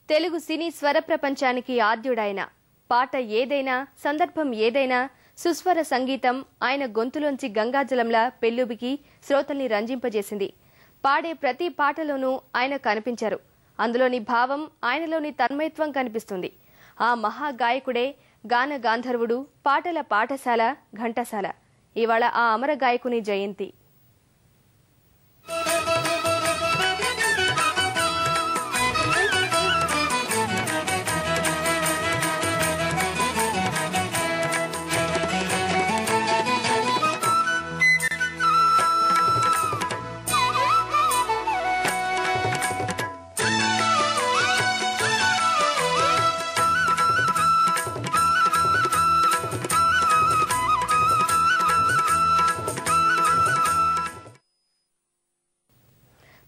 తెలుగు సినీ స్వర ప్రపంచానికి ఆద్యుడైన పాట ఏదైనా సందర్భం ఏదైనా సుస్వర సంగీతం ఆయన గొంతులోంచి గంగాజలంలా పెల్లుబికి శ్రోతల్ని రంజింపజేసింది. పాడే ప్రతి పాటలోనూ ఆయన కనిపించారు. అందులోని భావం, ఆయనలోని తన్మయత్వం కనిపిస్తుంది. ఆ మహాగాయకుడే గాన గాంధర్వుడు, పాటల పాఠశాల ఘంటసాల. ఇవాళ ఆ అమర గాయకుని జయంతి.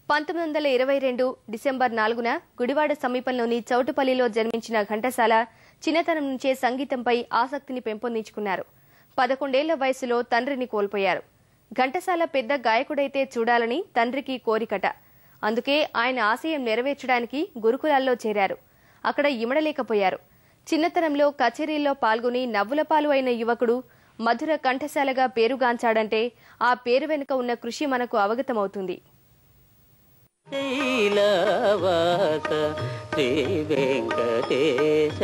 1922 డిసెంబర్ 4న గుడివాడ సమీపంలోని చౌటుపల్లిలో జన్మించిన ఘంటసాల చిన్నతనం నుంచే సంగీతంపై ఆసక్తిని పెంపొందించుకున్నారు. 11 ఏళ్ల వయసులో తండ్రిని కోల్పోయారు. ఘంటసాల పెద్ద గాయకుడైతే చూడాలని తండ్రికి కోరికట. అందుకే ఆయన ఆశయం నెరవేర్చడానికి గురుకులాల్లో చేరారు. అక్కడ ఇమడలేకపోయారు. చిన్నతనంలో కచేరీల్లో పాల్గొని నవ్వులపాలు అయిన యువకుడు మధుర కంఠశాలగా పేరుగాంచాడంటే ఆ పేరు వెనుక ఉన్న కృషి మనకు అవగతమవుతుంది. శైలవాస శ్రీ వెంకటేశ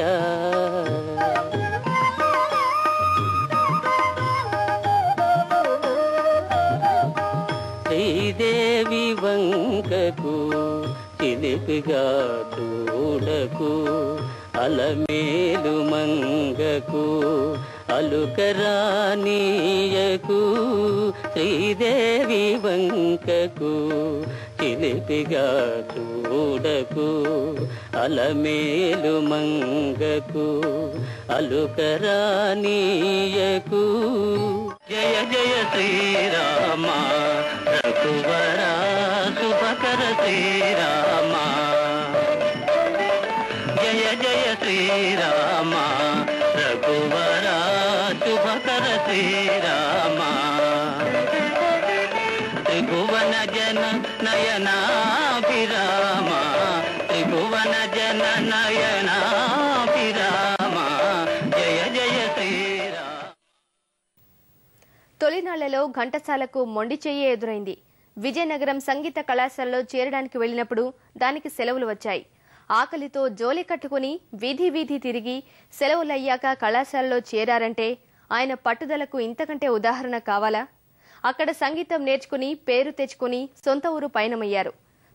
శ్రీదేవి వంకకు చిలిపిగా చూడకు అలమేలు మంగకు అలుకరానీయకు శ్రీదేవి వంకకు చిలిపిగా చూడకు అలమేలు మంగకు అలుకరానీయకు. జయ జయ శ్రీరామ రఘువర శుభకర శ్రీరామ జయ జయ శ్రీరామ రఘువర శుభకర శ్రీరామ త్రిభువన జన నయనాభిరామ త్రిభువన జన నయనాభిరామ జయ జయ శ్రీరామ. తొలినాళ్లలో ఘంటసాలకు మొండి చెయ్యే ఎదురైంది. విజయనగరం సంగీత కళాశాలలో చేరడానికి వెళ్లినప్పుడు దానికి సెలవులు వచ్చాయి. ఆకలితో జోలి కట్టుకుని వీధి వీధి తిరిగి సెలవులయ్యాక కళాశాలలో చేరారంటే ఆయన పట్టుదలకు ఇంతకంటే ఉదాహరణ కావాలా? అక్కడ సంగీతం నేర్చుకుని పేరు తెచ్చుకుని సొంత ఊరు పయనమయ్యారు.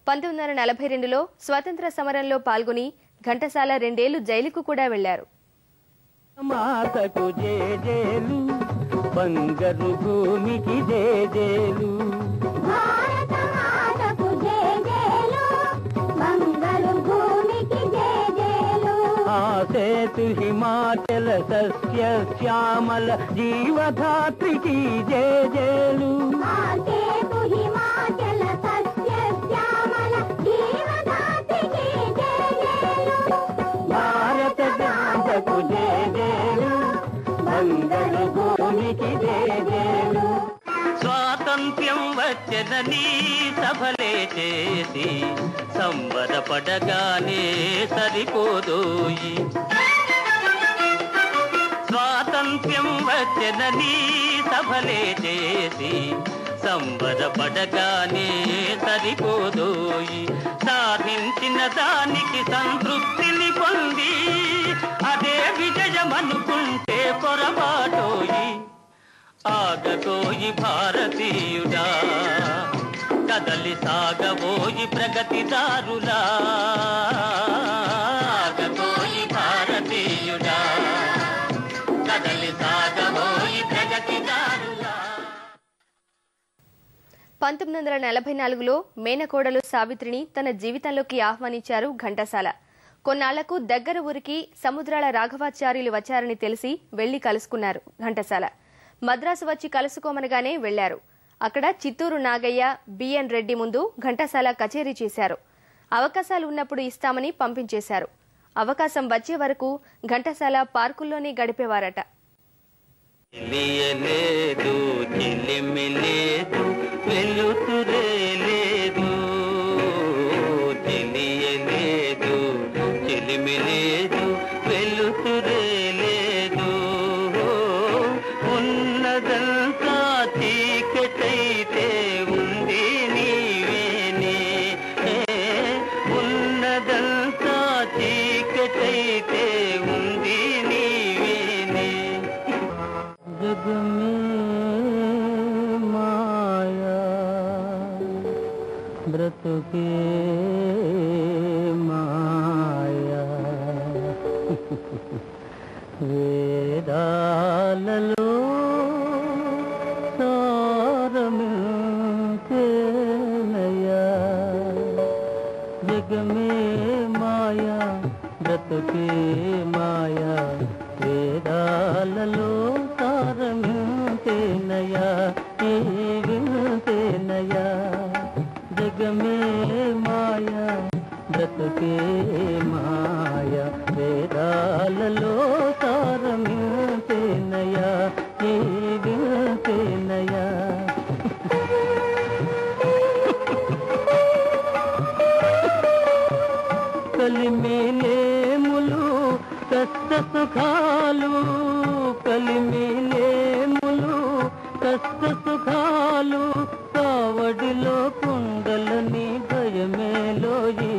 1942లో స్వతంత్ర సమరంలో పాల్గొని ఘంటసాల 2 ఏళ్లు జైలుకు కూడా వెళ్లారు. మాతకు జేజేలు బంగారు భూమికి జేజేలు భారత మాతకు జేజేలు బంగారు భూమికి జేజేలు ఆసేతు హిమాచల సస్య శ్యామల జీవధాత్రికి జేజేలు ఆసేతు హిమాచల సస్య శ్యామల జీవధాత్రికి జేజేలు భారత మాతకు జేజేలు బంగారు భూమికి జేజేలు. స్వాతంత్ర్యం వచ్చెదని సభలే చేసి సంబరపడగానే సరిపోదోయి. స్వాతంత్ర్యం వచ్చెదని సభలే చేసి సంబరపడగానే సరిపోదోయి. సాధించిన దానికి సంతృప్తిని పొంది అదే విజయమనుకుంటే పొరపాటోయి. ఆగబోయి భారతీయుడా కదలి సాగబోయి ప్రగతిదారులా ఆగబోయి భారతీయుడా కదలి సాగబోయి ప్రగతిదారులా. 1944లో మేనకోడలు సావిత్రిని తన జీవితంలోకి ఆహ్వానించారు ఘంటసాల. కొన్నాళ్లకు దగ్గర ఊరికి సముద్రాల రాఘవాచార్యులు వచ్చారని తెలిసి వెళ్లి కలుసుకున్నారు ఘంటసాల. మద్రాసు వచ్చి కలుసుకోమనగానే వెళ్లారు. అక్కడ చిత్తూరు నాగయ్య, బిఎన్ రెడ్డి ముందు ఘంటసాల కచేరీ చేశారు. అవకాశాలు ఉన్నప్పుడు ఇస్తామని పంపించేశారు. అవకాశం వచ్చే వరకు ఘంటసాల పార్కుల్లోనే గడిపేవారట. జగమే మాయా బ్రతుకే మాయా వేదాలలో సారమింతేనయా ఈ వింతేనయా జగమే మాయా బ్రతుకే మాయా వేదాలలో సారమింతేనయా ఈ వింతేనయా కలిమిలేములు కష్ట సుఖాలు కలిమిలేములు కష్ట సుఖాలు కావడిలో కుండలని భయమేలోయి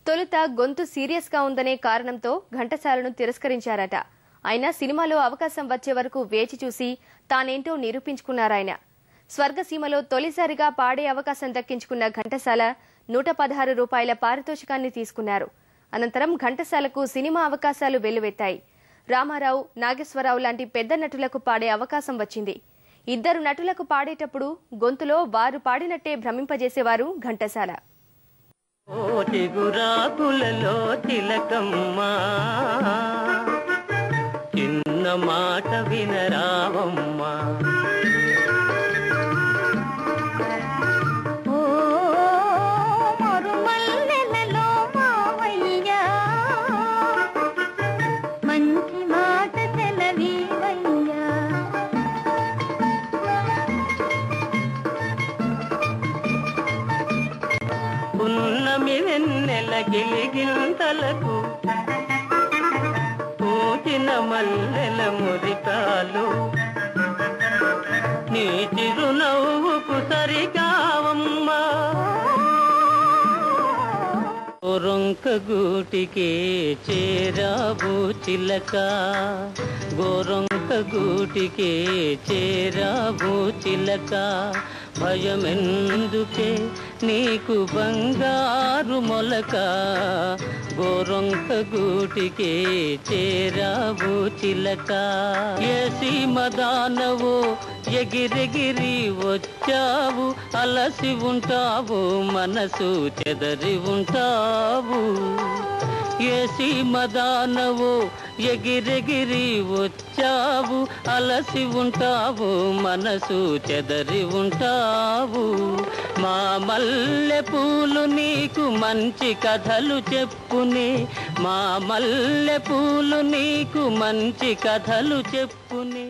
తొలుత గొంతు సీరియస్ గా ఉందనే కారణంతో ఘంటసాలను తిరస్కరించారట. అయినా సినిమాలో అవకాశం వచ్చే వరకు వేచి చూసి తానేంటో నిరూపించుకున్నారాయన. స్వర్గసీమలో తొలిసారిగా పాడే అవకాశం దక్కించుకున్న ఘంటసాల 116 రూపాయల పారితోషికాన్ని తీసుకున్నారు. అనంతరం ఘంటసాలకు సినిమా అవకాశాలు వెల్లువెత్తాయి. రామారావు, నాగేశ్వరరావు లాంటి పెద్ద నటులకు పాడే అవకాశం వచ్చింది. ఇద్దరు నటులకు పాడేటప్పుడు గొంతులో వారు పాడినట్టే భ్రమింపజేసేవారు ఘంటసాల. గురాకులలో తిలకమ్మా చిన్న మాట వినరావమ్మా పున్నమి వెన్నెల గిలిగింతలకు పూచిన మల్లెల మురికాలు నీ చిరునవ్వుకు సరికావమ్మా గోరొంక గూటికే చేరావు చిలక గోరొంక గూటికే చేరావు చిలక భయమెందుకే నీకు బంగారు మొలక గోరొంక గూటికే చేరావు చిలక ఏ సీమదానవో ఎగిరెగిరి వచ్చావు అలసి ఉంటావు మనసు చెదరి ఉంటావు ఏ సీమదానవో ఎగిరెగిరి వచ్చావు అలసి ఉంటావు మనసు చెదరి ఉంటావు మా మల్లె పూలు నీకు మంచి కథలు చెప్పునే మా మల్లె పూలు నీకు మంచి కథలు చెప్పునే